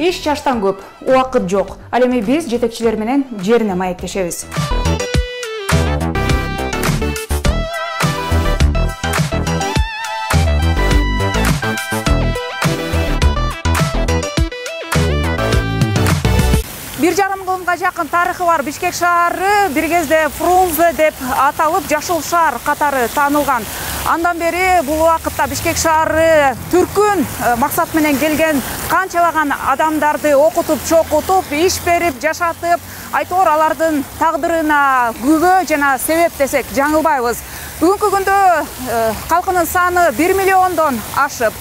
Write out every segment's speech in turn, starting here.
Иш жаштан көп, убакыт жок. Ал эми биз жетекчилер менен жерине маектешебиз. Бир жарым кылымга жакын тарыхы бар Бишкек шаары бир кезде Фрунзе деп аталып, жашыл шаар катары таанылган. Андан бери бул убакытта Бишкек шаары түркүн максат менен келген канчалаган адамдарды окутуп, чокутуп, иш берип, жашатып, айтор алардын тагдырына күбө жана себеп десек жаңылбайбыз. Бүгүнкү күндө калкынын саны 1 миллиондон ашып,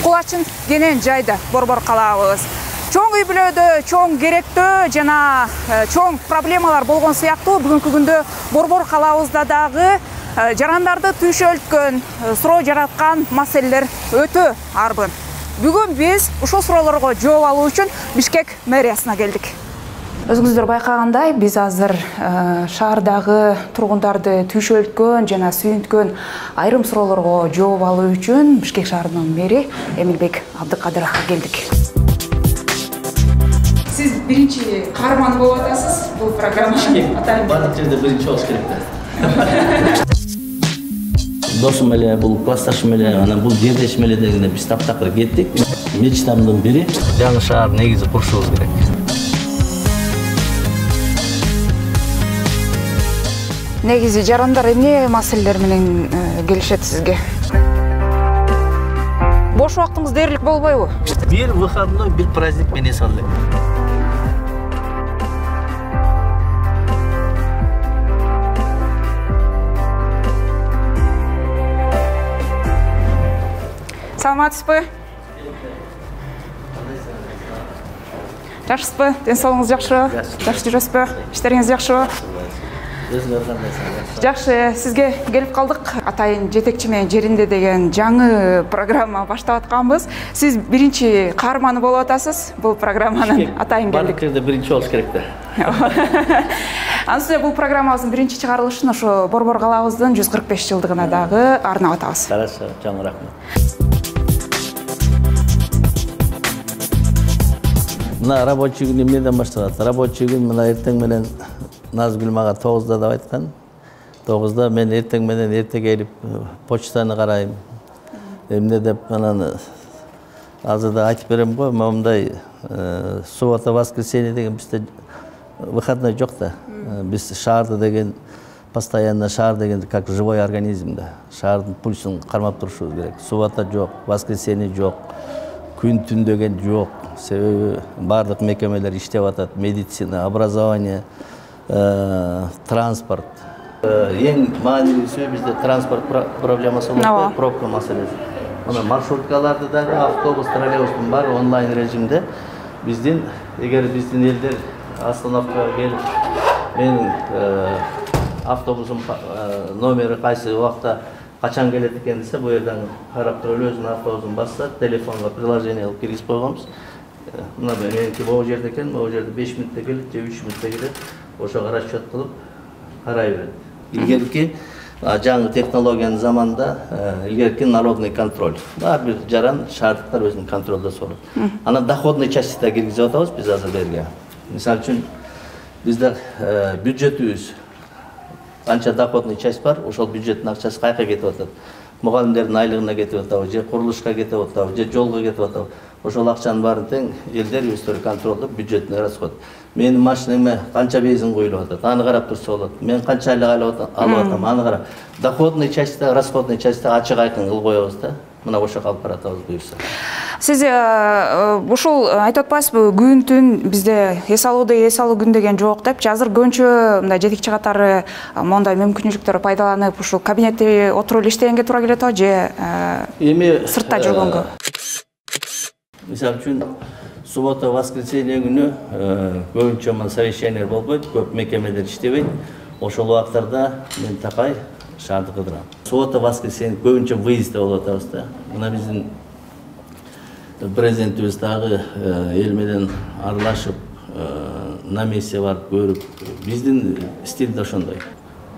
кулачын кенен жайда борбор калабыз. Чоң үй бүлөдө, чоң керектөө жана чоң проблемалар болгон сыяктуу бүгүнкү күндө борбор калабызда дагы жарандарды түйшөлткөн, суроо жараткан маселелер өтө арбын. Бүгүн биз ушул суроолорго жооп алуу үчүн Бишкек мэриясына келдик. Өзүңүздөр байкагандай, биз азыр шаардагы тургундарды түйшөлткөн жана сүйүнткөн айрым суроолорго жооп алуу үчүн Бишкек шаарынын мэри Эмилбек Абдыкадыровго келдик. Siz birinci kahraman болуп атасыз бул программаны атайын. Бардык жерде биринчи болуш керек да. Досум эле, бул классташым эле, анан бул жерлешим эле дегенде биз таптакыр кеттик. Мечтамдын бири жаңы шаар негизи курушубуз керек. Негизи жарандар эмне маселелер менен келишет сизге? Бош убактыңыз дээрлик болбойбу? Бир выходной, бир праздник мен эс алдым. Саламатсызбы? Жакшысызбы? Ден соолугуңуз жакшыбы? Жакшы жүрөсүзбү? Иштериңиз жакшыбы? Жакшы, сизге келип калдык. Атайын жетекчи менен жеринде деген жаңы программа баштап атканбыз. Сиз биринчи каарманы болуп атасыз бул программанын. Атайын келдик. Бардык жерде биринчи болуш керек да. Анысы бул программабыздын биринчи чыгарылышын ошо борбор калабыздын 145 жылдыгына дагы арнап атабыз. Хорошо, чоң рахмат. Мына рабочий күн эмнеден башталат? Рабочий күн мына эртең менен Назгүл мага 9-да деп айткан. 9-да мен эртең менен эрте келип почтаны карайм. Эмне деп анан азыр да айтып берем го, момундай суббота, воскресенье деген бизде выходной жок да. Биз шаарды деген постоянно шаар деген как живой организм да. Шаардын пульсун кармап турушубуз керек. Суббота жок, воскресенье жок, күн түн деген жок. Себеби бардык мекемелер иштеп атат, медицина, образование, транспорт. Эң маанилүүсү бизде транспорт проблемасы болот, пробка маселеси. Мына маршруткаларды дагы автобус, троллейбустун баары онлайн режимде. Биздин эгер биздин элдер остановкага келип, менин автобусум номери кайсы убакта качан келет экен десе, бу жерден карап туруп өзүнүн автобусун басса, телефонго приложение кылып киргизип койгонбуз. Мына меники бул жерде экен, бул жерде 5 мүнөттө келет же 3 мүнөттө келет. Ошого расчет кылып карай берет. Илгерки жаңы технологиянын заманында илгерки налогный контроль. Бар бир жаран шаардыктар өзүнүн контролдосу болот. Анан доходный частьта киргизип атабыз биз азыр берге. Мисалы үчүн бизде бюджетибиз канча доходный часть бар, ошол бюджеттин акчасы кайка кетип атат. Мугалимдердин айлыгына кетип атабы, же курулушка кетип атабы, же жолго кетип атабы. Ошол акчанын баарын тең элдер өздөрү контролдоп бюджетин расход. Менин машинеме канча бензин куюлуп атат, аны карап турса болот. Мен канча айлык алып атам, аны карап. Доходный частьта, расходный частьта ачык айкын кылып коебуз да. Мына ошо калып баратабыз буюрса. Сиз ушул айтып атпайсызбы, күн түн бизде эс алуу күн деген жок деп, азыр көбүнчө мындай жетекчи катары мондай мүмкүнчүлүктөрдү пайдаланып ушул кабинетте отуруп иштегенге туура келет го же эми сыртта жүргөнгө? Мисалы үчүн суббота, воскресенье күнү көбүнчө мына совещание болбойт, көп мекемелер иштебейт. Ошол убактарда мен такай шаарды кыдырам. Суббота, воскресенье көбүнчө выездде болуп атабыз да. Мына биздин президентибиз дагы эл менен аралашып, на месте барып көрүп, биздин стиль да ошондой.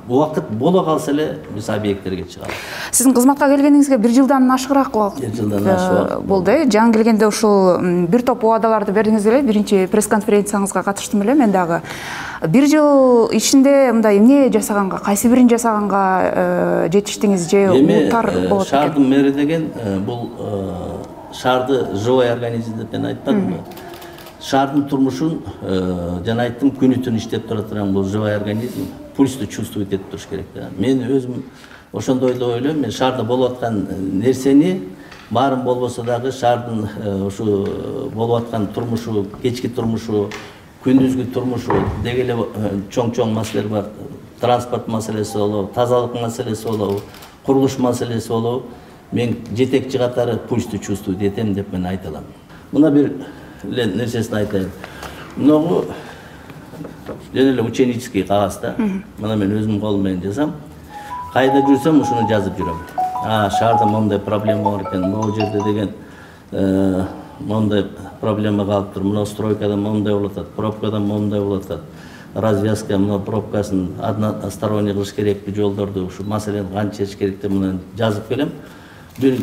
убакыт боло калса эле биз объекттерге чыгабыз. Сиздин кызматка келгениңизге 1 жылдан ашыгыраак убакыт. 1 жылдан ашыгыраак болду. Жаңы келгенде ушул бир топ убадаларды бердиңиз эле. Биринчи пресс-конференцияңызга катыштым эле мен дагы. 1 жыл ичинде мындай эмне жасаганга, кайсы бирин жасаганга жетиштиңиз же утар болот экен? Шаардын мэри деген бул шаарды живой организм деп мен айтпадымбы? Шаардын турмушун жана айттым, күнү түн иштеп турат бул живой организм пульсту чувствовать этип туруш керек да. Мен өзүм ошондой да ойлойм. Мен шаарда болуп аткан нерсени баарын болбосо дагы шаардын ушу болуп аткан турмушу, кечки турмушу, күндүзгү турмушу деги эле чоң маселелер бар. Транспорт маселеси болобу, тазалык маселеси болобу, курулуш маселеси болобу. Мен жетекчи катары пульсту чувствовать этем деп мен айта алам. Мына бир нерсесин айтайын. Мынагу жана эле ученический кагазда. Мына мен өзүм колум менен жазам. Кайда жүрсөм ушуну жазып жүрөм. Шаарда мондай проблема бар экен, могу жерде деген мондай проблема калып тур, мына стройкада мондай болуп атат, пробкада мондай болуп атат. Развязка мына пробкасын односторонний кылыш керекпи жолдорду, ушу маселени канча чечиш керек деп мына жазып келем. Бир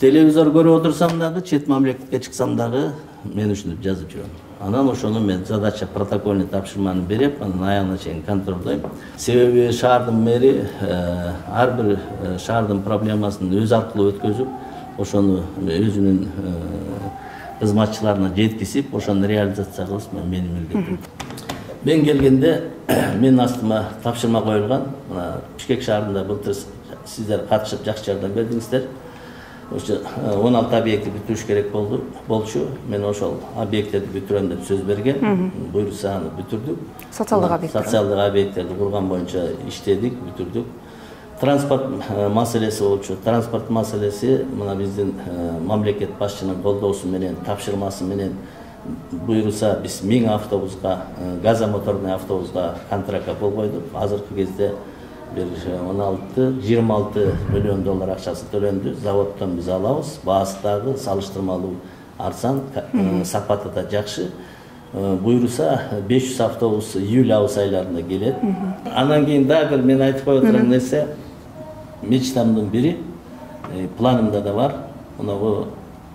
телевизор көрүп отурсам дагы, чет мамлекетке чыксам дагы мен ушинтип жазып жүрөм. Анан ошону мен задача протокольный тапшырманы берип, анан аягына чейин контролдойм. Себеби шаардын мэри ар бир шаардын проблемасын өз аркылуу өткөзүп, ошону өзүнүн кызматчыларына жеткизип, ошону реализация кылыш менин милдетим. Мен келгенде менин астыма тапшырма коюлган. Мына Бишкек шаарында былтыр сиздер катышып жакшы жардам бердиңиздер. Ошо 16 объекти бүтүрүш керек болчу. Мен ошол объекттерди бүтүрөм деп сөз берген. Буйрса аны бүтүрдүк. Социалдык объекттерди курган боюнча иштедик, бүтүрдүк. Транспорт маселеси болчу. Транспорт маселеси мына биздин мамлекет башчынын колдоосу менен, тапшырмасы менен буйрса биз 1000 автобуска, газомоторный автобуска контрактка кол койдук. Азыркы кезде bir 16-26 milyon dolar akçası төлөндү. Заводтон биз алабыз. Баасы дагы салыштырмалуу арзан, сапаты да жакшы. Буйруса 500 автобус июль-август айларында келет. Анан кийин дагы бир мен айтып кое турган нерсе, мечтамдын бири, планымда да бар. Мына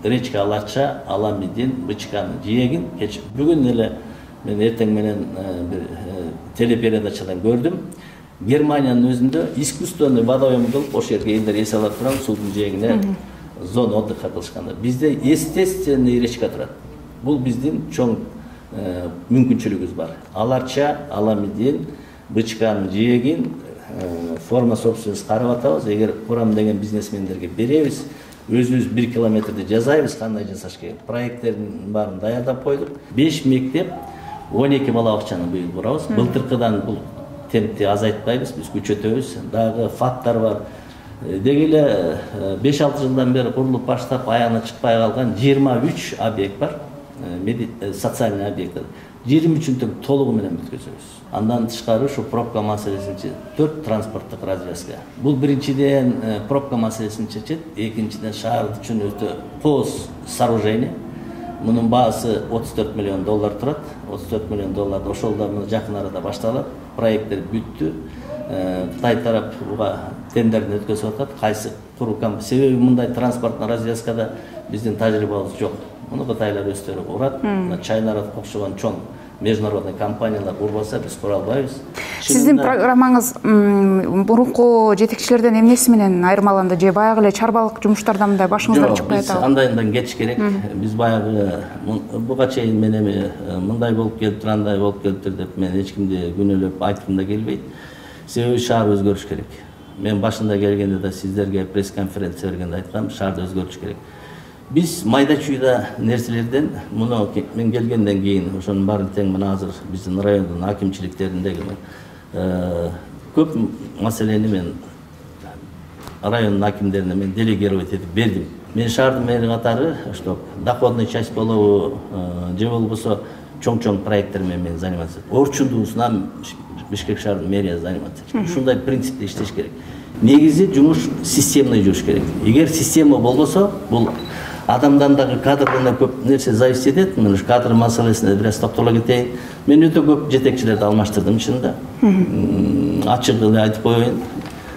речка Алача, Аламидин, Бычканын жиегин бүгүн эле мен эртең менен бир телепередачадан көрдүм. Германиянын өзүндө искусственный водоем кылып, ошол жерге элдер эс алып турат, суудун жээгине зона отдыха кылышканда. Бизде естественный речка турат. Бул биздин чоң мүмкүнчүлүгүбүз бар. Аларча, Аламидин, Бычканын жээгин форма собственность карап атабыз. Эгер Курам деген бизнесмендерге беребиз, өзүбүз 1 километрди жазайбыз, кандай жасаш керек. Проекттердин баарын даярдап койдук. 5 мектеп, 12 бала бакчаны быйыл курабыз. Былтыркыдан бул темпти азайтпайбыз, биз күчөтөбүз. Дагы фактар бар. Деги эле 5-6 жылдан бери курулуп баштап аягына чыкпай калган 23 объект бар. Социальный объекттер. 23-ün тең толугу менен бүткөзөбүз. Андан тышкары ушу пробка маселесин 4 транспорттук развязка. Бул биринчиден пробка маселесин чечет, экинчиден шаар үчүн өтө кооз сооружение. Мунун баасы 34 миллион доллар турат. 34 миллион доллар ошол да жакын арада башталат. Проекттер бүттү. Кытай тарап буга тендердин өткөзүп атат. Кайсы куруу себеби мындай транспорттун развязкада биздин тажрыйбабыз жок. Муну кытайлар өздөрү курат. Чайнарат окшогон чоң международный компаниялар курбаса биз кура албайбыз. Сиздин программаңыз мурунку жетекчилерден эмнеси менен айырмаланды же баягы эле чарбалык жумуштардан мындай башыңыздар чыкпай атабы? Андайдан кетиш керек. Биз баягы буга чейин мен эми мындай болуп келиптир, андай болуп келиптир деп мен эч кимди күнөөлөп айткым да келбейт. Себеби шаар өзгөрүш керек. Мен башында келгенде да сиздерге пресс-конференция бергенде айткам, шаарды өзгөртүш керек. Биз майда-чүйда нерселерден муну мен келгенден кийин ошонун баарын тең мына азыр биздин райондун акимчиликтериндеги көп маселени мен райондун акимдерине мен делегировать этип бердим. Мен шаардын мэри катары, что доходная часть болобу же болбосо чоң проекттер менен мен заниматься. Орчундуусунан Бишкек шаардын мэрия заниматься. Ушундай принципте иштеш керек. Негизи жумуш системный жүрүш керек. Эгер система болбосо, бул Адамдан дагы кадрдан көп нерсе зависит этет. Мына ушу кадр маселесине бир аз токтоло кетейин. Мен өтө көп жетекчилерди алмаштырдым чынында. Ачык эле айтып коеюн.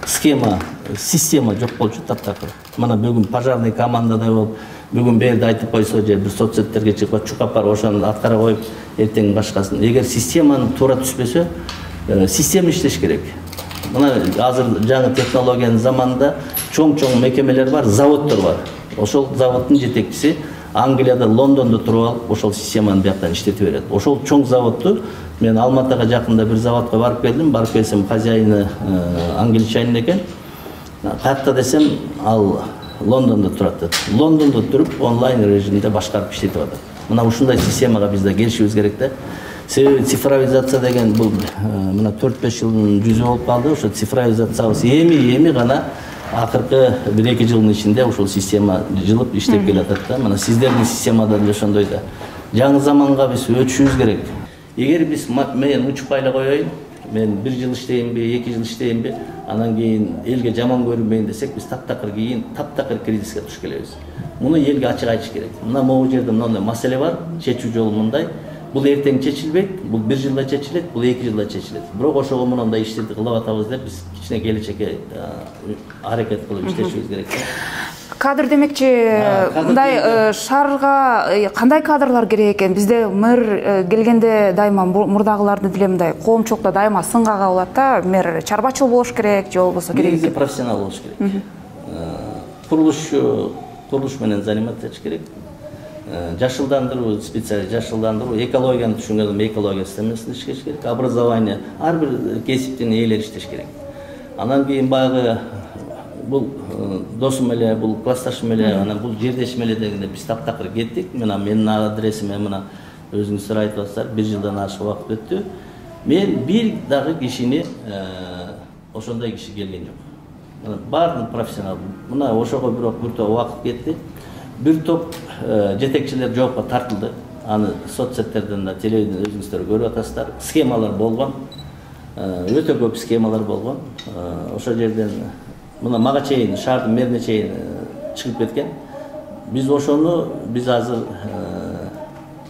Схема, система жок болчу таптакыр. Мына бүгүн пожарный командада болуп, бүгүн берди айтып койсо же бир соцсеттерге чыгып чукап барып ошону аткара коюп, эртең башкасын. Эгер системаны туура түшпөсө, система иштеш керек. Мына азыр жаңы технологиянын заманында чоң-чоң мекемелер бар, заводдор бар. Ошол заводдун жетекчиси Англияда, Лондондо туруп алып, ошол системаны бияктан иштетип берет. Ошол чоң заводду мен Алматыга жакында бир заводко барып келдим. Барып келсем, хозяйыны англичанин экен. Каякта десем, ал Лондондо турат деп. Лондондо туруп онлайн режимде башкарып иштетип атат. Мына ушундай системага биз да келишибиз керек да. Себеби цифровизация деген бул мына 4-5 жылдын жүзү болуп калды. Ошо цифровизациябыз эми гана акыркы 1-2 жылдын ичинде ушул система жылып иштеп келатат да. Мына сиздердин системада да ошондой да. Жаңы заманга биз өтүшүбүз керек. Эгер биз мен учпай эле коеюн, мен 1 жыл иштейинби, 2 жыл иштейинби, анан кийин элге жаман көрүнбөйүн десек, биз таптакыр кийин таптакыр кризиске туш келебиз. Муну элге ачык айтыш керек. Мына могу жерде мындай маселе бар, чечүү жолу мындай. Бул эртең чечилбейт, бул 1 жылда чечилет, бул 2 жылда чечилет. Бирок ошого мындай иштерди кылып атабыз деп биз кичине келечекке аракет кылып иштешибиз керек. Кадр демекчи, мындай шаарга кандай кадрлар керек экен? Бизде мэр келгенде дайыма мурдагыларды деле мындай коомчулукта дайыма сынга кабылат да, мэр чарбачыл болуш керек, же болбосо керек экен. Профессионал болуш керек. Курулуш менен заниматься керек. Жашылдандыруу, специалист жашылдандыруу, экологияны түшүнгөн адам экология системасында иштеш керек. Образование, ар бир кесиптин ээлери иштеш керек. Анан кийин баягы бул досум эле, бул классташым эле, анан бул жердешим эле дегенде биз таптакыр кеттик. Мына менин адресиме мына өзүңүздөр айтып атсыздар, 1 жылдан ашык убакыт өттү. Мен бир дагы кишини ошондой киши келген жок. Мына баардыгы профессионал. Мына ошого бирок бир топ убакыт кетти. Бир топ жетекчилер жоопко тартылды. Аны соцсеттерден да, телевидениеден өзүңүздөр көрүп атасыздар. Схемалар болгон. Өтө көп схемалар болгон. Ошол жерден мына мага чейин, шаардын мэрине чейин чыгып кеткен. Биз азыр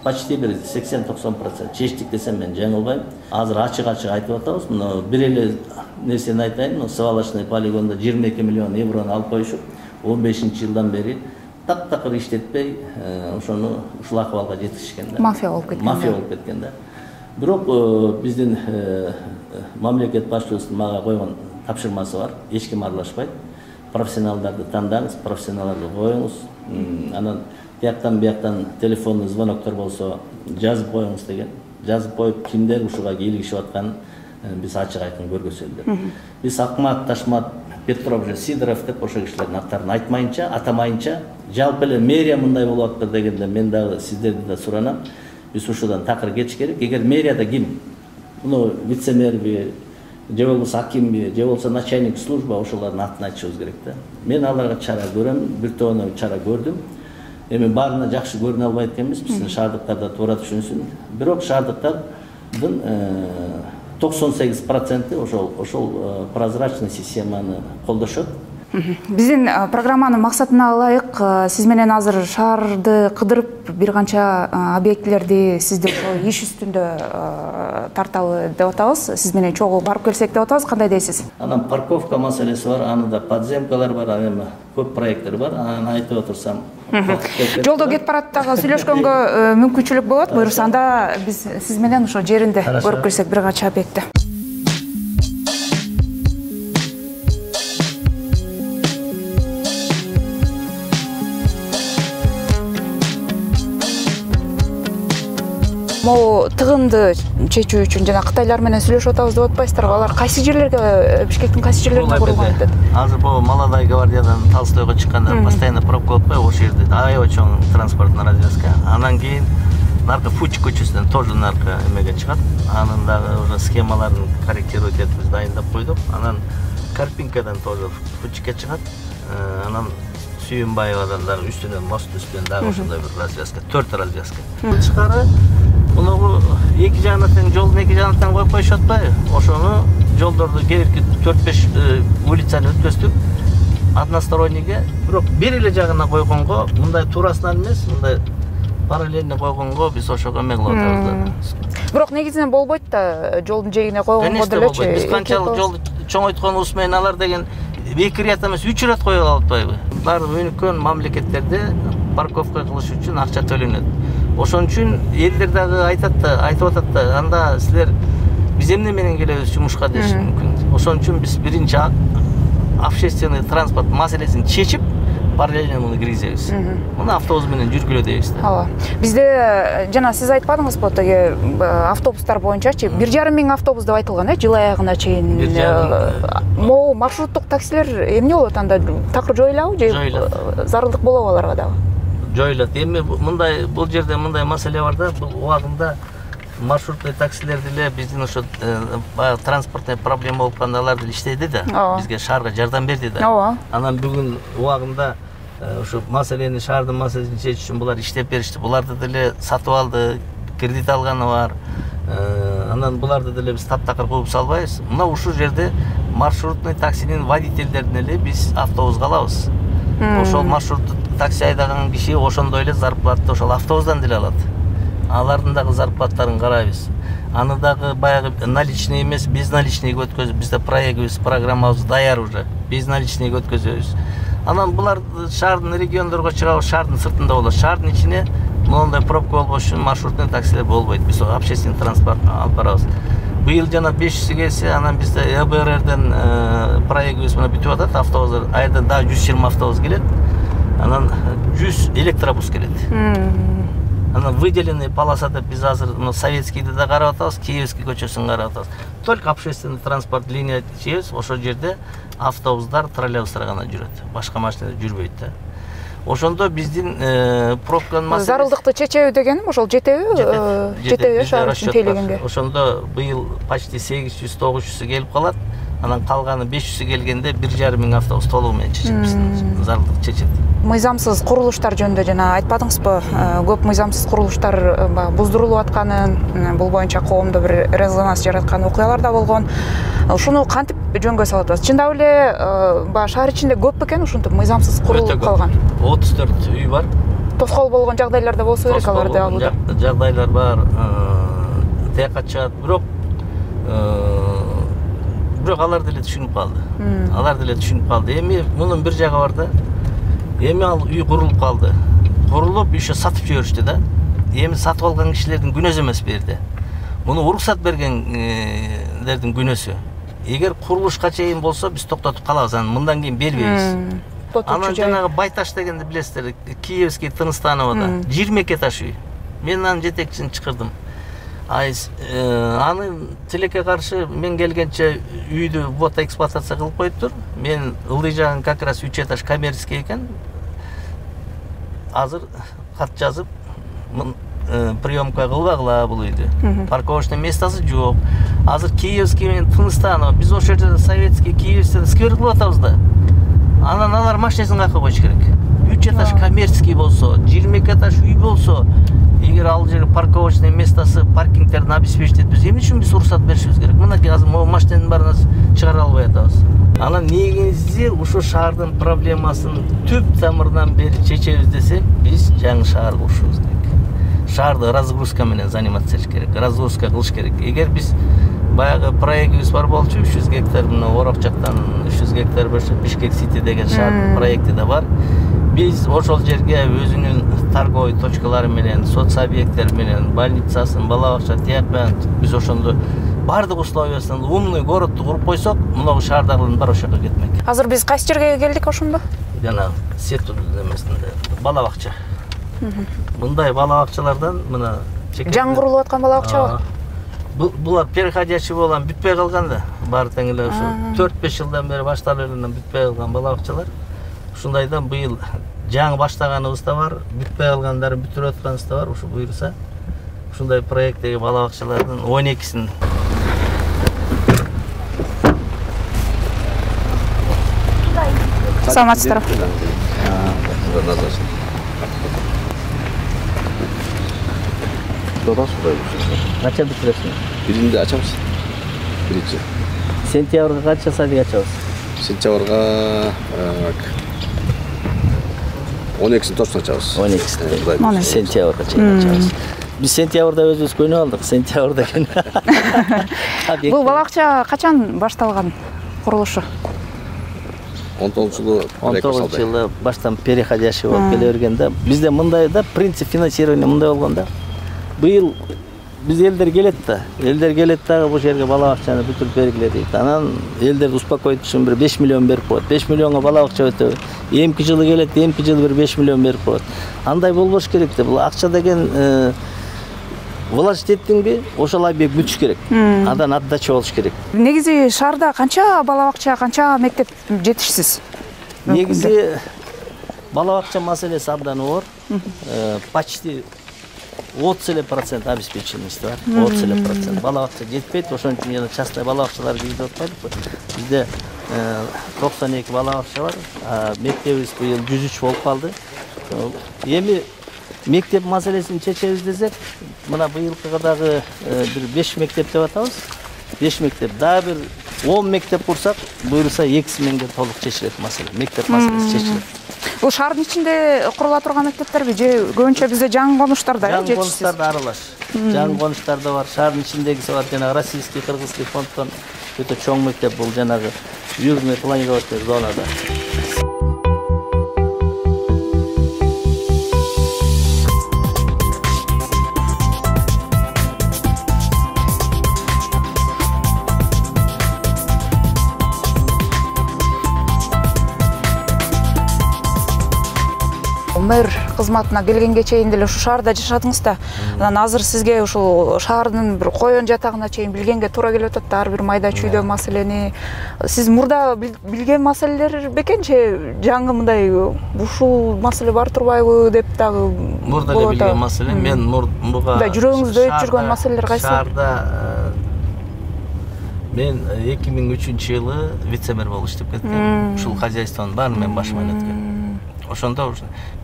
почти бир 80-90% чечтик десем мен жаңылбайм. Азыр ачык-ачык айтып атабыз. Мына бир эле нерсени айтайын. Свалочный полигонда 22 миллион еврону алып коюшуп, 15-жылдан бери таптакыр иштетпей, ошону ушул акыбалга жеткизишкен да. Мафия болуп кеткен. Мафия болуп кеткен да. Бирок биздин мамлекет башчысынын мага койгон тапшырмасы бар. Эч ким аралашпайт. Профессионалдарды тандаңыз, профессионалдарды коюңуз. Анан бияктан телефондуу звоноктор болсо жазып коюңуз деген. Жазып коюп, кимдер ушуга кийлигишип атканын биз ачык айкын көргөзөлдү. Биз Акмат, Ташмат, Петров, Сидоров деп ошол кишилердин аттарын айтмайынча, атамайынча, жалпы эле мэрия мындай болуп атты дегенде мен дагы сиздерди да суранам. Биз ушудан такыр кетиш керек. Эгер мэрияда ким, муну вице-мэрби, же болбосо акимби, же болбосо начальник служба, ошолордун атын айтышыбыз керек да. Мен аларга чара көрөм, бир тобуна чара көрдүм. Эми баарына жакшы көрүнө албайт экенбиз, биздин шаардыктарда туура түшүнсүн. Бирок шаардыктардын 98% ошол прозрачный системаны колдошот. Биздин программанын максатына ылайык сиз менен азыр шаарды кыдырып бир канча объектилерди сиздер иш үстүндө тарталы деп атабыз. Сиз менен чогуу барып келсек деп атабыз. Кандай дейсиз? Анан парковка маселеси бар, анында подземкалар бар, эми көп проекттер бар. Анан айтып отурсам, жолдо кетип бараттагы сүйлөшкөнгө мүмкүнчүлүк болот. Буюрса анда биз сиз менен ошо жеринде көрүп келсек бир канча объектти. Могу тыгынды чечүү үчүн жана кытайлар менен сүйлөшүп атабыз деп атпайсыздарбы? Алар кайсы жерлерге, Бишкектин кайсы жерлерине курулган деп? Азыр бул Молодая гвардиядан Толстойго чыкканда постоянно пробка болуп коюп, ошол жерде аябай чоң транспорттун развязка. Анан кийин наркы Фуч көчөсүнөн тоже наркы эмеге чыгат. Анын дагы уже схемаларын корректировать этип биз дайындап койдук. Анан Карпинкадан тоже Фучке чыгат. Анан Сүйүнбаевадан дагы үстүнөн мост үстүнөн дагы ошондой бир развязка, 4 развязка. Чыгары муну эки жагына тең жолдун эки жагына тең коюп коюшуп атпайбы? Ошону жолдорду кээ бирки 4-5 улицаны өткөздүк. одностороннийге, бирок бир эле жагына койгонго, мындай туурасынан эмес, мындай параллельно койгонго биз ошого эме кылып атабыз. Бирок негизинен болбойт да, жолдун жээгине койгонго делечи. Биз канчалык жолду чоңойтконубуз менен алар деген 2 рет эмес 3 рет кое албайбы? Баары өнүккөн мамлекеттерде парковка кылыш үчүн акча төлөнөт. Ошон үчүн элдер дагы айтып атат да, анда силер биз эмне менен келебиз жумушка деши мүмкүн. Ошон үчүн биз биринчи общественный транспорт маселесин чечип, параллельно муну киргизебиз. Муну автобус менен жүргүлө дейбиз да. Ооба. Бизде жана сиз айтпадыңызбы, теге автобустар боюнчачы 1,5 миң автобус деп айтылган, жыл аягына чейин. Могу маршруттук таксилер эмне болот анда? Такыр жоюлабы же зарылдык болобу аларга дагы? Жоюлат. Эми мындай бул жерде мындай маселе бар да, бул убагында маршрутный таксилер деле биздин ошо транспортный проблема болуп калганда алар деле иштеди да. Бизге шаарга жардам берди да. Ооба. Анан бүгүн убагында ошо маселени, шаардын маселесин чечиш үчүн булар иштеп беришти. Буларды деле сатып алды, кредит алганы бар. Анан буларды деле биз таптакыр коюп салбайбыз. Мына ушул жерде маршрутный таксинин водительдерин эле биз автобуска алабыз. Ошол маршрутту такси айдаган киши ошондой эле зарплатты ошол автобустан деле алат. Алардын дагы зарплаттарын карайбыз. Аны дагы баягы наличный эмес, безналичныйга өткөзүп, бизде проектибиз, программабыз даяр уже. Безналичныйга өткөзөбүз. Анан булар шаардын региондорго чыгабыз, шаардын сыртында болот. Шаардын ичине моундай пробка болбош үчүн маршрутный таксилер болбойт. Биз общественный транспорт алып барабыз. Быйыл жана 500 келсе, анан бизде ЭБРРден проектибиз мына бүтүп атат. Автобустар айда да 120 автобус келет. Анан 100 электробус келет. Анан выделенный полоса деп биз азыр Советскийди да карап атабыз, Киевский көчөсүн карап атабыз. Только общественный транспорт линия чебиз, ошол жерде автобустар, троллейбустар гана жүрөт. Башка машина жүрбөйт да. Ошондо биздин пробканын маселеси. Зарылдыкты чечеби дегеним ошол жетеби? Жетеби шаар үчүн тейлегенге. Ошондо быйыл почти 800-900 келип калат. Анан калганы 500 келгенде 1,5 миң автобус толугу менен чечебиз. Зарылдык чечет. Мыйзамсыз курулуштар жөнүндө жана айтпадыңызбы, көп мыйзамсыз курулуштар буздурулуп атканын, бул боюнча коомдо бир резонанс жараткан окуялар да болгон. Ушуну кантип жөнгө салып атасыз? Чындап эле шаар ичинде көп бекен ушинтип мыйзамсыз курулуп калган? 34 үй бар. Тоскоол болгон жагдайлар да болсо керек аларда алууда. Жагдайлар бар. Тияка чыгат, бирок алар деле түшүнүп калды. Алар деле түшүнүп калды. Эми мунун бир жагы бар да. Эми ал үй курулуп калды. Курулуп еще сатып жиберишти да. Эми сатып алган кишилердин күнөөсү эмес бу жерде. Муну уруксат бергендердин күнөөсү. Эгер курулушка чейин болсо биз токтотуп калабыз, анан мындан кийин бербейбиз. Анан жанагы Байташ дегенди билесиздер, Киевский Тыныстановада 22 этаж үй. Мен анын жетекчисин чакырдым. Аны тилекке каршы мен келгенче үйдү вот эксплуатация кылып коюптур. Мен ылдый жагын как раз 3 этаж коммерческий экен. Азыр кат жазып, приемка кылбагыла бул үйдү. Парковочный местосы жок. Азыр Киевский менен Тыныстанов, биз ошол жерде Советский, Киевский сквер кылып атабыз да. Анан алар машинесин кайка коюш керек. 3 этаж коммерческий болсо, 22 этаж үй болсо, эгер ал жер парковочный местосы, паркингтерин обеспечить этпесе, эмне үчүн биз уруксат беришибиз керек? Мынакей азыр могу машинанын баарын чыгара албай атабыз. Анан негизи ушу шаардын проблемасын түп тамырынан бери чечебиз десек, биз жаңы шаар курушубуз керек. Шаарды разгрузка менен заниматься этиш керек, разгрузка кылыш керек. Эгер биз баягы проектибиз бар болчу, 300 гектар мына Орок жактан 300 гектар Бишкек Сити деген шаардын проекти да бар. Биз ошол жерге өзүнүн торговый точкалары менен, соцобъекттер менен, больницасын, бала бакча, тияк биз ошондо бардык условиясын умный городду куруп койсок, мына шаардагылардын баары ошол жака кетмек. Азыр биз кайсы жерге келдик ошондо? Жана Сету немесинде бала бакча. Мындай бала бакчалардан мына жаңы курулуп аткан бала бакчабы? Булар переходящий болгон, бүтпөй калган да. Баары тең эле ушу 4-5 жылдан бери башталып эленен бүтпөй калган бала бакчалар. Ушундайдан быйыл жаңы баштаганыбыз да бар, бүтпөй калгандарын бүтүрүп атканыбыз да бар. Ушу буйрса ушундай проекттеги бала бакчалардын 12син саламатсыздар. Кача бүтүрөсүң? Биринде ачабыз. Биринчи. Сентябрга кача садик ачабыз? Сентябрга 12-син точно ачабыз. 12-синде сентябрга чейин ачабыз. Биз сентябрда өзүбүз көнүп алдык, сентябрда көнүп. Бул балакча качан башталган курулушу? 19-жылы баштан переходящий болуп келе бергенде, бизде мындай да принцип финансирования мындай болгон да. Быйыл биз элдер келет дагы бул жерге бала бакчаны бүтүрүп бергиле дейт. Анан элдерди успокоить үчүн бир 5 миллион берип коет. 5 миллионго бала бакча өтөбү. Эмки жылы келет, эмки жылы бир 5 миллион берип коет. Андай болбош керек да. Бул акча деген вложить эттиңби, ошол бек бүтүш керек. Андан отдача болуш керек. Негизи шаарда канча бала бакча, канча мектеп жетишсиз? Негизи бала бакча маселеси абдан оор. Почти 30% обеспеченность бар. 30%. Бала бакча жетпейт, ошон үчүн жана частный бала бакчалар киргизип атпайбы. Бизде 92 бала бакча бар. Мектебибиз быйыл 103 болуп калды. Эми мектеп маселесин чечебиз десек, мына быйылкыга дагы бир 5 мектеп деп атабыз. 5 мектеп, дагы бир 10 мектеп курсак, буюрса 2 менге толук чечилет маселе. Мектеп маселеси чечилет. Бул шаардын ичинде курула турган мектептерби же көбүнчө бизде жаңы конуштарда жетишсиз? Жаңы конуштарда аралаш. Жаңы конуштарда бар, шаардын ичиндегиси бар, жана российский, кыргызский фонддон өтө чоң мектеп бул жанагы южный планировочный зонада. Мэр кызматына келгенге чейин деле ушу шаарда жашадыңыз да. Анан азыр сизге ушул шаардын бир коен жатагына чейин билгенге туура келип атат да, ар бир майда чүйдө маселени. Сиз мурда билген маселелер бекен же жаңы мындай ушул маселе бар турбайбы деп дагы мурда эле билген маселе. Мен мурга да жүрөгүңүздө өтүп жүргөн маселелер кайсы? Шаарда мен 2003-жылы вице-мэр болуп иштеп кеткем. Ушул хозяйствонун баарын мен башыман өткөм. Ошондо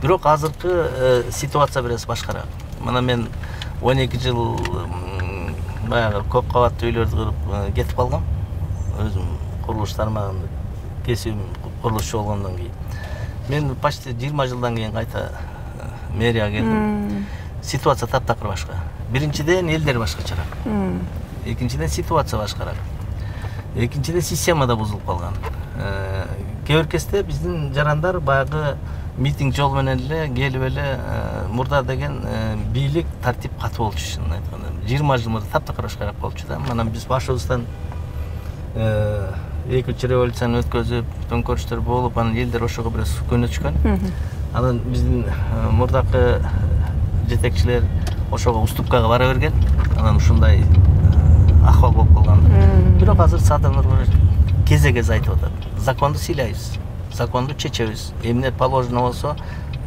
бирок азыркы ситуация бираз башкараак. Мына мен 12 жыл баягы көп кабаттуу үйлөрдү кырып кетип калгам. Өзүм курулуш тармагында кесибим курулушчу болгондон кийин. Мен почти 20 жылдан кийин кайта мэрияга келдим. Ситуация таптакыр башка. Биринчиден элдер башкачараак. Экинчиден ситуация башкараак. Экинчиден система да бузулуп калган. Кээ бир кезде биздин жарандар баягы митинг жол менен эле келип эле мурда деген бийлик тартип катуу болчу, чынын айтканда. 20 жыл мурда таптакыр башкараак болчу да. Анан биз башыбыздан экинчи революцияны өткөзүп, төңкөрүштөр болуп, анан элдер ошого бир көнөчкөн. Анан биздин мурдакы жетекчилер ошого уступкага бара берген. Анан ушундай ахвал болуп калган. Бирок азыр Садыр кезе-кезе айтып атат. Законду сыйлайбыз, законду чечебиз. Эмне положено болсо,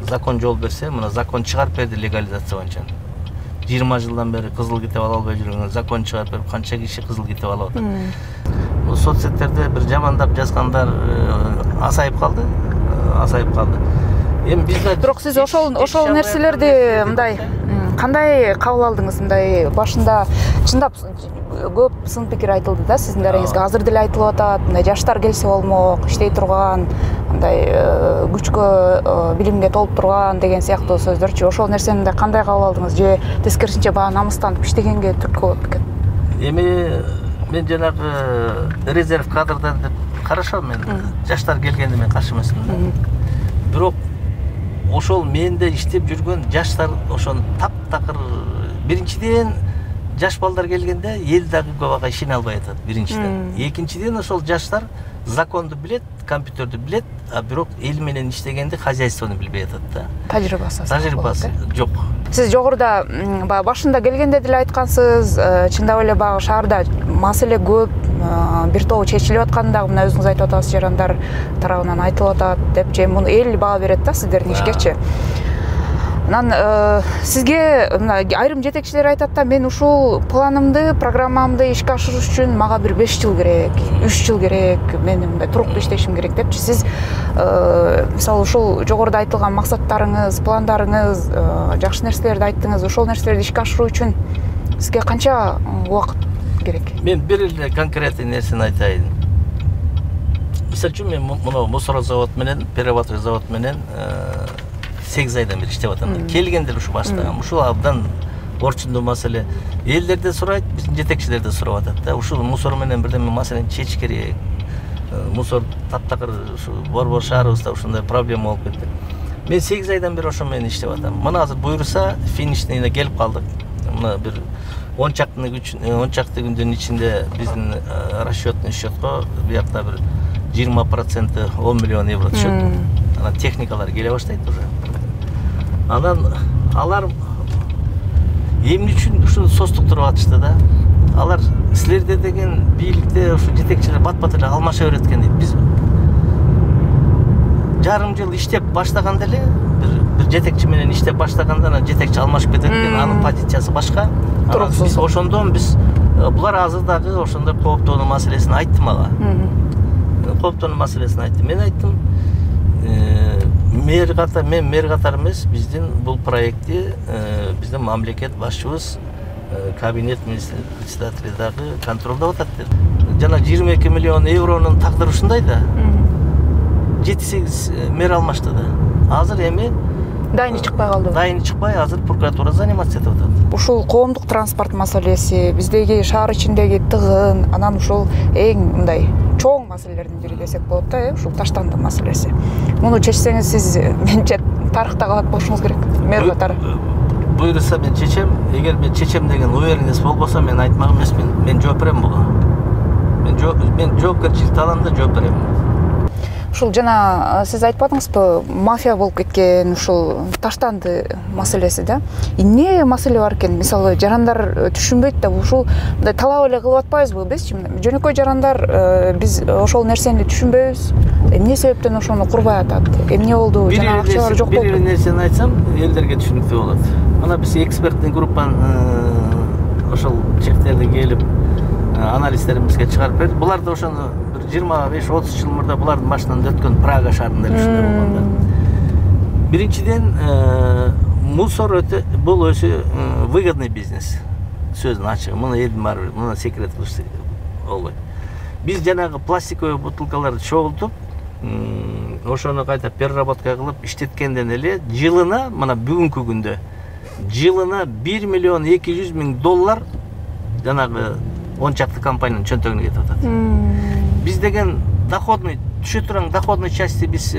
закон жол берсе, мына закон чыгарып берди легализация боюнча. 20 жылдан бери кызыл китеп ала албай жүргөн закон чыгарып берип, канча киши кызыл китеп алып атат. Бул соцсеттерде бир жамандап жазгандар азайып калды. Эми биз бирок сиз ошол нерселерди мындай кандай кабыл алдыңыз? Мындай башында чындап көп сын пикир айтылды да сиздин дарегиңизге. Азыр деле айтылып атат, мындай жаштар келсе болмок, иштей турган, мындай күчкө, билимге толуп турган деген сыяктуу сөздөрчү. Ошол нерсени кандай кабыл алдыңыз? Же тескерисинче баа намыстанып иштегенге түрткү болот бекен? Эми мен жанагы резерв кадрдан деп хорошо, мен жаштар келгенде мен каршы эмесмин. Бирок ошол менде иштеп жүргөн жаштар ошону таптакыр биринчиден жаш балдар келгенде эл дагы көп ага ишене албай атат биринчиден. Экинчиден ошол жаштар законду билет, компьютерди билет, а бирок эл менен иштегенде хозяйствону билбей атат да. Тажрыйбасы жок. Сиз жогоруда башында келгенде деле айткансыз, чындап эле баягы шаарда маселе көп, бир тобу чечилип атканын дагы мына өзүңүз айтып атасыз, жарандар тарабынан айтылып атат деп же муну эл баа берет да сиздердин ишкечи. Анан сизге айрым жетекчилер айтат да, мен ушул планымды, программамды ишке ашырыш үчүн мага бир 5 жыл керек, 3 жыл керек, мен мындай туруктуу иштешим керек депчи. Сиз мисалы ушул жогоруда айтылган максаттарыңыз, пландарыңыз, жакшы нерселерди айттыңыз. Ошол нерселерди ишке ашыруу үчүн сизге канча убакыт керек? Мен бир эле конкретный нерсени айтайын. Мисалы үчүн мен мына мусор завод менен перерабатывай завод менен 8 айдан бери иштеп атам. Келгендер ушу баштаган. Ушул абдан орчундуу маселе. Элдер да сурайт, биздин жетекчилер да сурап атат да. Ушул мусор менен бирдеме маселени чечиш керек. Мусор таптакыр ушу борбор шаарыбызда ушундай проблема болуп кетти. Мен 8 айдан бери ошо менен иштеп атам. Мына азыр буйруса финишине келип калдык. Мына бир 10 чакты күндүн ичинде биздин расчетный счетко биякта бир 20% 10 миллион евро түшөт. Анан техникалар келе баштайт уже. Анан алар эмне үчүн ушуну состуктуруп атышты да. Алар силерде деген бийликте ушу жетекчилер бат-бат эле алмаша берет экен дейт. Биз жарым жыл иштеп баштаганда эле бир жетекчи менен иштеп баштаганда анан жетекчи алмашып кетет экен, анын позициясы башка. Биз ошондон булар азыр дагы ошондой кооптонуу маселесин айтты мага. Кооптонуу маселесин айтты. Мен айттым, мен мэр катары эмес, биздин бул проектти биздин мамлекет башчыбыз кабинет председатели дагы контролдоп атат деп. Жана 22 миллион евронун тагдыры ушундай да. 7-8 мэр алмашты да. Азыр эми дайыны чыкпай калды. Дайыны чыкпай, азыр прокуратура заниматься этип атат. Ушул коомдук транспорт маселеси, биздеги шаар ичиндеги тыгын, анан ушул эң мындай чоң маселелердин бири десек болот да, ушул таштанды маселеси. Муну чечсеңиз сиз менче тарыхта калат болушуңуз керек. Мэр катары. Буйруса мен чечем, эгер мен чечем деген уверенность болбосо мен айтмак эмесмин. Мен жооп берем буга. Мен жоопкерчиликти алам да жооп берем. Ушул жана сиз айтпадыңызбы, мафия болуп кеткен ушул таштанды маселеси да. Эмне маселе бар экен? Мисалы, жарандар түшүнбөйт да, ушул мындай талап эле кылып атпайбызбы биз? Жөнөкөй жарандар биз ошол нерсени түшүнбөйбүз. Эмне себептен ошону курбай атат? Эмне болду? Жана акчалар жок болду. Бир нерсени айтсам, элдерге түшүнүктүү болот. Мына биз экспертный группаны ошол чектерден келип анализдеримизге чыгарып берди. Булар да ошону 25-30 жыл мурда булардын башынан өткөн Прага шаарында ушундай болгондо. Биринчиден, мусор бул өзү выгодный бизнес. Сөздүн ачыгы, муну элдин баары, муну секрет кылыш болбойт. Биз жанагы пластиковый бутылкаларды чогултуп, ошону кайта переработка кылып иштеткенден эле жылына, мына бүгүнкү күндө жылына 1 миллион 200 миң доллар жанагы 10 чакты компаниянын чөнтөгүнө кетип атат. Биз деген доходный, түшө турган доходный части биз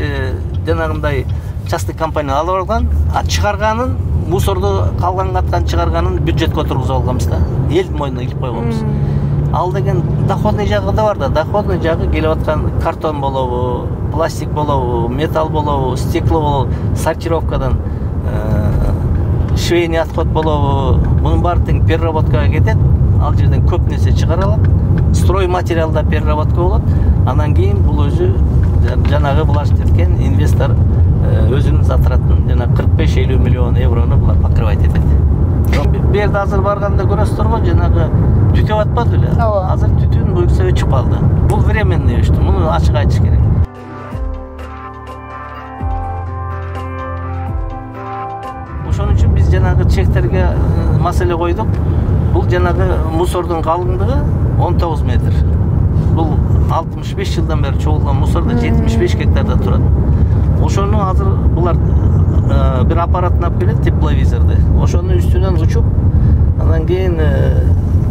жанагындай частный компания алып алган, а чыгарганын, мусорду калган каткан чыгарганын бюджетке отургузуп алганбыз да. Элдин мойнуна килип койгонбуз. Ал деген доходный жагы да бар да. Доходный жагы келип аткан картон болобу, пластик болобу, металл болобу, стекло болобу, сортировкадан швейный отход болобу, мунун баары тең переработкага кетет. Ал жерден көп нерсе чыгарылат. Строй материалда переработка болот. Анан кийин бул өзү жанагы булар эткен инвестор өзүнүн затратын жана 45-50 миллион еврону булар покрывать этет. Бу жерде азыр барганда көрөсүздөр го, жанагы түтүп атпады эле. Азыр түтүн буйруса өчүп калды. Бул временный өчтү. Муну ачык айтыш керек. Ошон үчүн биз жанагы чектерге маселе койдук. Бул жанагы мусордун калыңдыгы 19 метр. Бул 65 жылдан бери чогулган мусорда 75 гектарда турат. Ошону азыр булар бир аппаратын алып келет, тепловизорду. Ошонун үстүнөн учуп, анан кийин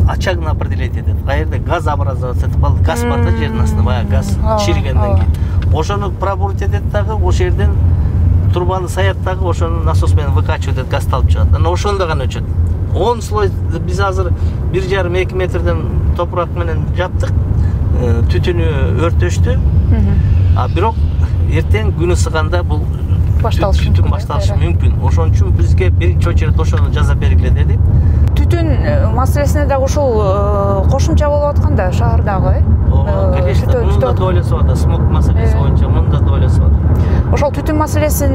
очагын определять этет. Каерде газ образоваться этип калды. Газ бар да жердин астында, баягы газ чиригенден кийин. Ошону пробурить этет дагы, ошол жерден турбаны саят дагы, ошону насос менен выкачивать этет, газ алып чыгат. Анан ошондо гана өчөт. 10 слой биз азыр 1,5-2 метрден топурак менен жаптык. Түтүнү өртөштү. А бирок эртең күн ысыганда бул түтүн башталышы мүмкүн. Ошон үчүн бизге биринчи очередь ошону жазап бергиле дедик. Түтүн маселесине дагы ушул кошумча болуп аткан да шаардагы, Конечно, мунун да долесі бар, смог маселеси боюнча мунун да долесі бар. Ошол түтүн маселесин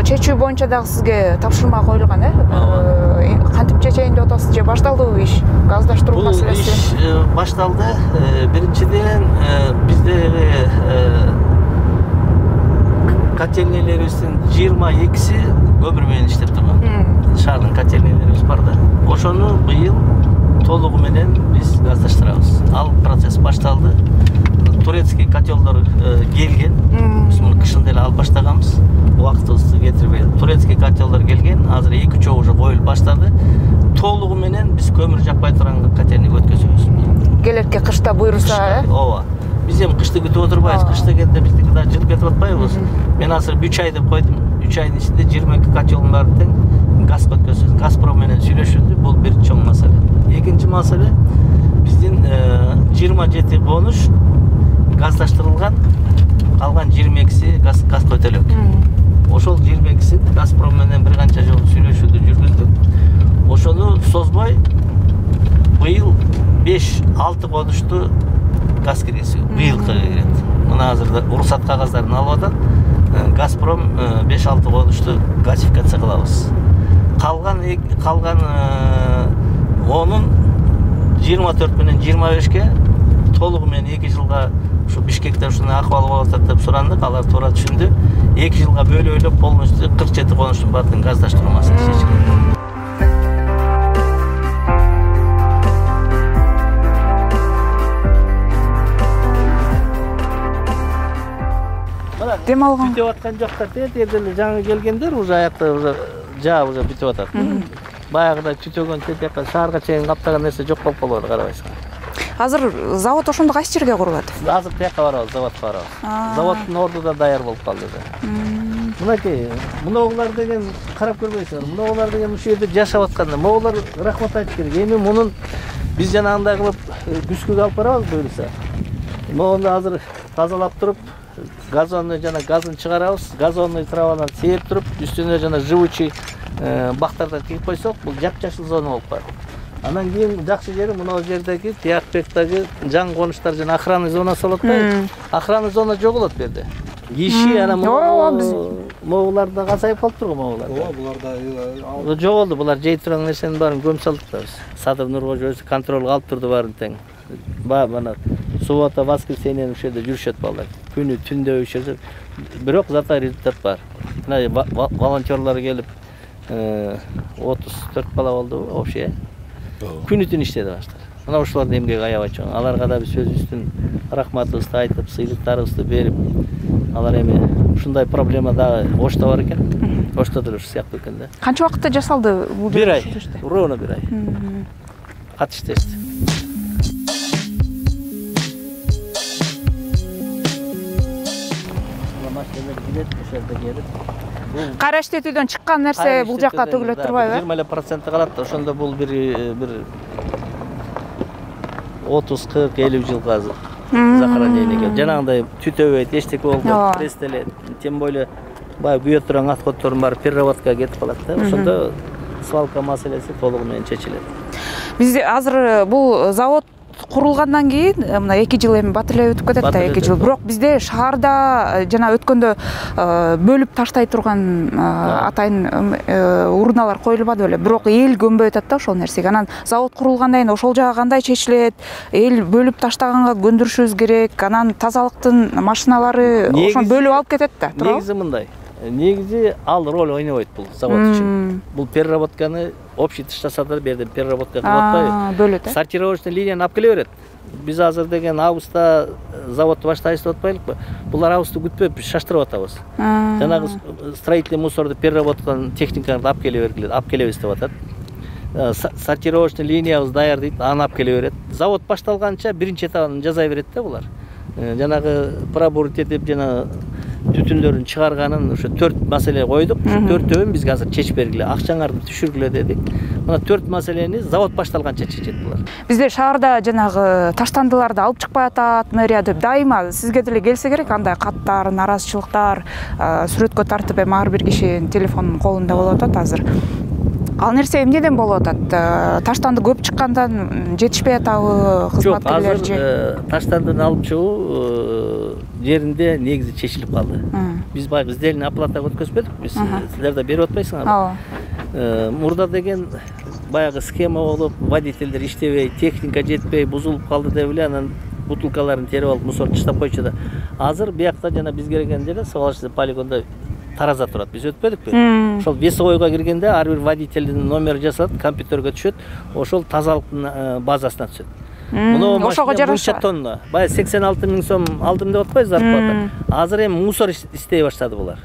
чечүү боюнча дагы сизге тапшырма коюлган, кантип чечейин деп атасыз же башталдыбы иш? Газдаштыруу маселеси? Бул иш башталды. Биринчиден биздеги котельнийлерибиздин 22-си көмүр менен иштеп турган. Шаардын котельнийлерибиз бар да. Ошону быйыл толугу менен биз газдаштырабыз. Ал процесс башталды. Турецкий котелдор азыр 2 чогуу уже коюлуп баштады. Толугу менен биз көмүр жакпай турган катерник өткөзөбүз. Келерке кышта буйруса, Ооба. Биз эми кышты күтүп отурбайбыз. Кыш дегенде биздики да жылып кетип атпайбыз. Мен азыр 3 ай деп койдум. 3 айдын ичинде 22 котелдун баары тең газ өткөзөбүз. Газпром менен сүйлөшүлдү. Бул бир чоң маселе. Экинчи маселе биздин 27 конуш газдаштырылган, калган 22си газ көтөлөк. Ошол 22си Газпром менен бир канча жолу сүйлөшүүдү жүргүздүк. Ошону созбой быйыл 5-6 конушту газ киргизүү быйылкыга кирет. Мына азырда уруксат кагаздарын алып атат. Газпром 5-6 конушту газификация кылабыз. Калган онун 24 менен 25ке толугу менен 2 жылга ушу Бишкекте ушундай акыбал болуп атат деп сурандык. Алар туура түшүндү. 2 жылга бөлөп полностью 47 конуштун баарын газдаштыруу маселеси чечилет. Дем алган. Бүтүп аткан жоктор деле жаңы келгендер уже аякта уже уже бүтүп атат. Баягыда түтөгөн тетекка шаарга чейин каптаган нерсе жок болуп калды, карабайсың. Азыр завод ошондо кайсы жерге курулат? Азыр тияка барабыз, заводко барабыз. Заводдун орду да даяр болуп калды. Мынакей, мунулар деген карап көрбөйсүңөр. Мунулар деген ушул жерде жашап атканда, могулар рахмат айтыш керек. Эми мунун биз жанагындай кылып күскөгө алып барабыз буюрса. Могуну азыр тазалап туруп, газонный жана газын чыгарабыз. Газонный траваларды сээп туруп, үстүнө жана живучий бактардан кийип койсок, бул жапжашыл зона болуп калат. Анан кийин жакшы жери мына жердеги Тиякбектеги жаңы конуштар жана охранный зонасы болот да. Охранный зона жоголот бу жерде. Киши ана могуларда азайып калыптыр го могулар. Ооба, буларда жоголду. Булар жей турган нерсенин баарын көмүп салдык да биз. Садыр Нуркожо өзү контролго алып турду баарын тең. Мына суббота, воскресенье ушул жерде жүрүшөт балдар. Күнү түндө ушул жерде. Бирок зато результат бар. Мына волонтерлар келип 34 бала болду вообще. Күнү түн иштеди баштар. Мына ушулардын эмгеги аябай чоң. Аларга да биз өзүбүздүн рахматыбызды айтып, сыйлыктарыбызды берип, алар эми ушундай проблема дагы Ошто бар экен. Ошто деле ушул сыяктуу экен да. Канча убакытта жасалды бул? 1 ай. Ровно 1 ай. Катышты. Кара иштетүүдөн чыккан нерсе бул жакка төгүлөт турбайбы? 20% калат да. Ошондо бул бир 30-40-50 жылга захоронениеге. Жанагындай түтөбөйт, эчтеке болбойт, престелет. Тем более баягы күйө турган отходдордун баары переработкага кетип калат да. Ошондо свалка маселеси толугу менен чечилет. Бизде азыр бул завод курулгандан кийин мына 2 жыл эми бат эле өтүп кетет да, 2 жыл. Бирок бизде шаарда жана өткөндө бөлүп таштай турган атайын урналар коюлбады беле. Бирок эл көнбөй атат да ошол нерсеге. Анан завод курулгандан кийин ошол жагы кандай чечилет? Эл бөлүп таштаганга көндүрүшүбүз керек. Анан тазалыктын машиналары ошону бөлүп алып кетет да. Негизи мындай. Негизи ал роль ойнобойт бул завод үчүн. Бул переработканы общий таштасада бердим, переработка кылып атпайбы? Бөлөт. Сортировочный линияны алып келе берет. Биз азыр деген августта заводду баштайбыз деп атпайлыкпы? Булар августты күтпөп шаштырып атабыз. Жанагы строительный мусорду переработканын техникаларды алып келебиз деп атат. Сортировочный линиябыз даяр дейт, аны алып келе берет. Завод башталганча биринчи этабын жаза берет да булар. Жанагы пробурить этип жана түтүндөрүн чыгарганын ошо 4 маселе койдук. Ошо 4-өн бизге азыр чечип бергиле, акчаңарды түшүргүлө дедик. Мына 4 маселени завод башталганча чечет булар. Бизде шаарда жанагы таштандыларды алып чыкпай атат мэрия деп дайыма сизге деле келсе керек андай каттар, наразычылыктар сүрөткө тартып эми ар бир кишинин телефонунун колунда болуп атат азыр. Ал нерсе эмнеден болуп атат? Таштанды көп чыккандан жетишпей атабы кызматкерлер же? Азыр таштандын алып чыгуу жеринде негизи чечилип калды. Биз баягы издельный оплатага өткөзбөдүк, биз силер да берип атпайсыңарбы? Ооба. Мурда деген баягы схема болуп, водительдер иштебей, техника жетпей, бузулуп калды деп эле анан бутылкаларын терип алып мусор таштап койчу да. Азыр биякта жана биз келген жерде свалочный полигонда тараза турат. Биз өтпөдүкпү? Ошол весовойго киргенде ар бир водительдин номери жасалат, компьютерге түшөт, ошол тазалыктын базасына түшөт. Муну ошого жараша тонна. Баягы 86 000 сом алдым деп атпайбыз зарплата. Азыр эми мусор иштей баштады булар.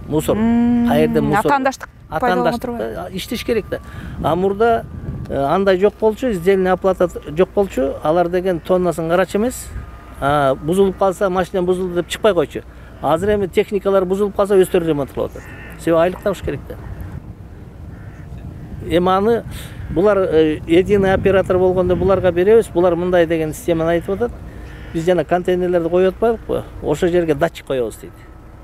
Мусор. Каерде мусор? Атаандаштык атаандаштыкта иштеш керек да. Амурда андай жок болчу, издельный оплата жок болчу. Алар деген тоннасын карачы эмес. Бузулуп калса, машина бузулду деп чыкпай койчу. Азыр эми техникалар бузулуп калса өздөрү ремонттоп атат. Себеби айлык табыш керек да. Эми аны булар единый оператор болгондо буларга беребиз. Булар мындай деген системаны айтып атат. Биз жана контейнерлерди коюп атпайбыкпы? Ошол жерге датчик коебуз дейт.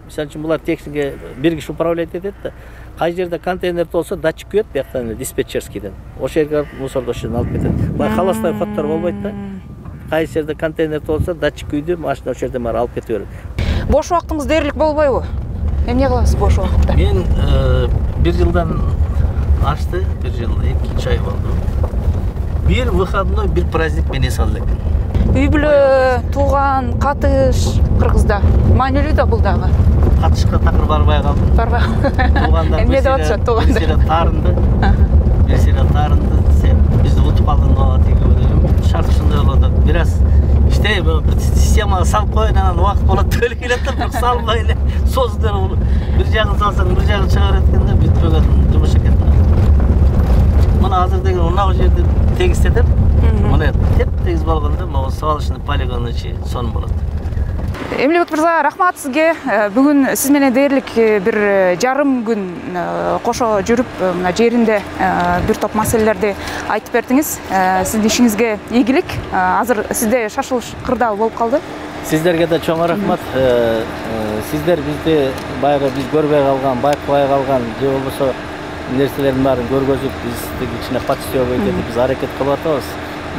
Мисалы үчүн булар техника бир киши управлять этет да. Кай жерде контейнер болсо датчик күйөт, бияктан диспетчерскийден. Ошол жерге мусорду ошол алып кетет. Бай халастай хоттор болбойт да. Кай жерде контейнер болсо датчик күйдү, машина ошол жерден бара алып кете берет. Бош убактыңыз дээрлик болбойбу? Эмне кыласыз бош убакытта? Мен 1 жылдан ашты, 1 жыл 2 ай болду. Bir выходной, bir праздник мен эс алып элекмин. Үй бүлө, тууган, катыш Кыргызда маанилүү да бул дагы. Катышка такыр барбай калдым. Барбай. Туугандар эмне деп атышат туугандар? Бирсире таарынды. Бирсире таарынды. Сен бизди утуп калдың го тиги шарт ушундай болот. Бир аз иштей бир системага салып коюн, анан убакыт болот деп элек да, бирок салбай эле созду. Бир жагын салсаң, бир жагын чыгара эткенде бүтпөгөн жумуш экен. Мына азыр деген унагы жерди тегистетип, мына теп-тегиз болгондо могу свалочный полигонун ичи сонун болот. Эмилбек мырза, рахмат сизге. Бүгүн сиз менен дээрлик бир жарым күн кошо жүрүп, мына жеринде бир топ маселелерди айтып бердиңиз. Сиздин ишиңизге ийгилик. Азыр сизде шашылыш кырдаал болуп калды. Сиздерге да чоң рахмат. Сиздер бизди баягы биз көрбөй калган, байкабай калган, же болбосо нерселердин баарын көргөзүп, бизди кичине подстёбой этип биз аракет кылып атабыз.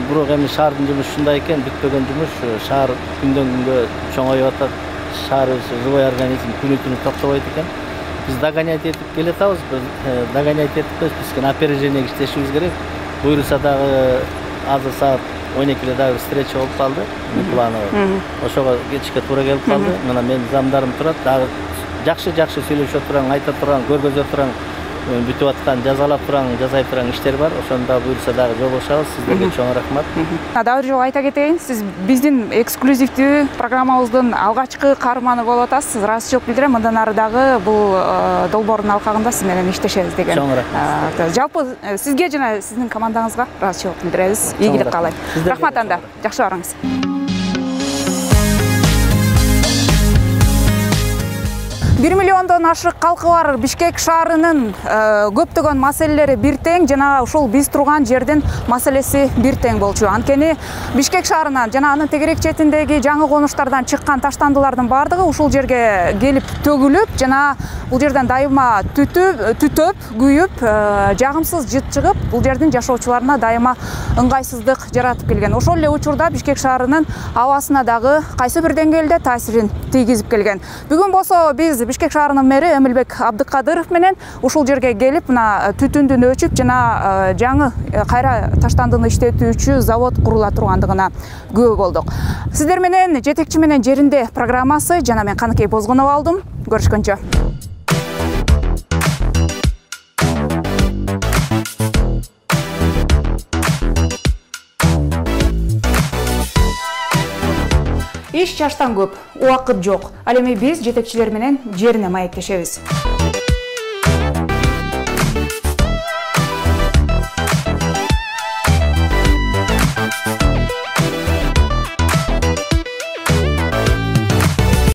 Бирок эми шаардын жумушу ушундай экен, бүтпөгөн жумуш. Шаар күндөн күнгө чоңоюп атат. Шаар живой организм күнү-түнү токтобойт экен. Биз догонять этип келатабыз. Догонять этип биз опережение иштешибиз керек. Буюрса дагы азыр саат 12-де дагы встреча болуп калды. Плановый. Ошого кечке туура келип калды. Мына менин замдарым турат. Дагы жакшы сүйлөшүп турган, айта турган, көргөзө турган, бүтүп аткан, жазалап турган, жазай турган иштер бар. Ошондо буюрса дагы жолугушабыз. Сиздерге чоң рахмат. Дагы бир жолу айта кетейин, сиз биздин эксклюзивдүү программабыздын алгачкы каарманы болуп атасыз. Ыраазычылык билдирем, мындан ары дагы бул долбоордун алкагында сиз менен иштешебиз деген. Чоң рахмат. Жалпы сизге жана сиздин командаңызга ыраазычылык билдиребиз. Ийгилик каалайм. Рахмат анда. Жакшы барыңыз. 1 миллиондон ашык калкы бар Бишкек шаарынын көптөгөн маселелери бир тең, жана ушул биз турган жердин маселеси бир тең болчу. Анткени Бишкек шаарынан жана анын тегерек четиндеги жаңы конуштардан чыккан таштандылардын баардыгы ушул жерге келип төгүлүп, жана бул жерден дайыма түтөп, күйүп, жагымсыз жыт чыгып, бул жердин жашоочуларына дайыма ыңгайсыздык жаратып келген. Ошол эле учурда Бишкек шаарынын абасына дагы кайсы бир деңгээлде таасирин тийгизип келген. Бүгүн болсо биз Бишкек шаарынын мэри Эмилбек Абдыкадыров менен ушул жерге келип, мына түтүндүн өчүп жана жаңы кайра таштандыны иштетүүчү завод курула тургандыгына күбө болдук. Сиздер менен жетекчи менен жеринде программасы жана мен Каныкей Бозгунова алдым. Көрүшкөнчө. Иш чаштан көп, убакыт жок. Ал эми биз жетекчилер менен жерине маектешебиз.